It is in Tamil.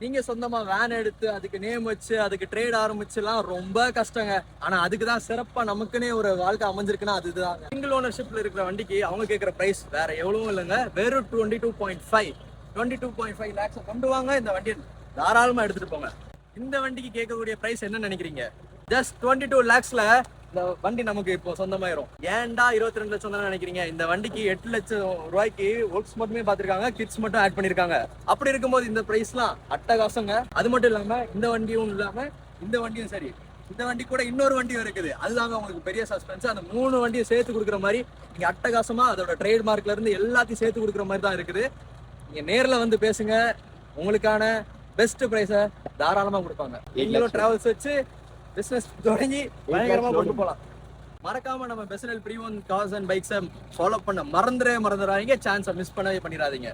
நீங்க சொந்தமா வேன் எடுத்து அதுக்கு நேம் வச்சு அதுக்கு ட்ரேட் ஆரம்பிச்சுலாம் ரொம்ப கஷ்டங்க. ஆனா அதுக்குதான் சிறப்பா நமக்குன்னே ஒரு வாழ்க்கை அமைஞ்சிருக்குன்னா அதுதான். சிங்கிள் ஓனர்ஷிப்ல இருக்கிற வண்டிக்கு அவங்க கேட்கிற பிரைஸ் வேற எவ்வளவும் இல்லைங்க, வெறும் 22.5 லேக்ஸ் கொண்டு வாங்க, இந்த வண்டியை தாராளமா எடுத்துட்டு போங்க. இந்த வண்டிக்கு கேட்கக்கூடிய பிரைஸ் என்ன நினைக்கிறீங்க? ஜஸ்ட் 22 lakhsல இந்த வண்டி நமக்கு இப்போ சொந்தமாயிரும். ஏன்டா 22 லட்சம் தான் நினைக்கிறீங்க? இந்த வண்டிக்கு 8 லட்சம் ரூபாய்க்கு ஒர்க்ஸ் மட்டுமே பார்த்திருக்காங்க, கிட்ஸ் மட்டும் ஆட் பண்ணிருக்காங்க. அப்படி இருக்கும்போது இந்த பிரைஸ்லாம் அட்டகாசங்க. அது மட்டும் இல்லாம இந்த வண்டியும் இல்லாம இந்த வண்டியும் சரி, இந்த வண்டி கூட இன்னொரு வண்டியும் இருக்குது. அதுதாங்க உங்களுக்கு பெரிய சஸ்பென்ஸ். அந்த 3 வண்டியை சேர்த்து கொடுக்குற மாதிரி நீங்க அட்டகாசமா அதோட ட்ரேட்மார்க்ல இருந்து எல்லாத்தையும் சேர்த்து கொடுக்குற மாதிரி தான் இருக்குது. நீங்க நேர்ல வந்து பேசுங்க, உங்களுக்கான பெஸ்ட் பிரைஸை தாராளமா கொடுப்பாங்க. நீங்களும் டிராவல்ஸ் வச்சு பிசினஸ் தொடங்கி பயங்கரமா கொண்டு போலாம். மறக்காம நம்ம personal pre own cars and பைக்ஸை ஃபாலோ பண்ண மறந்துடாதீங்க. சான்ஸை மிஸ் பண்ணவே பண்ணிடாதீங்க.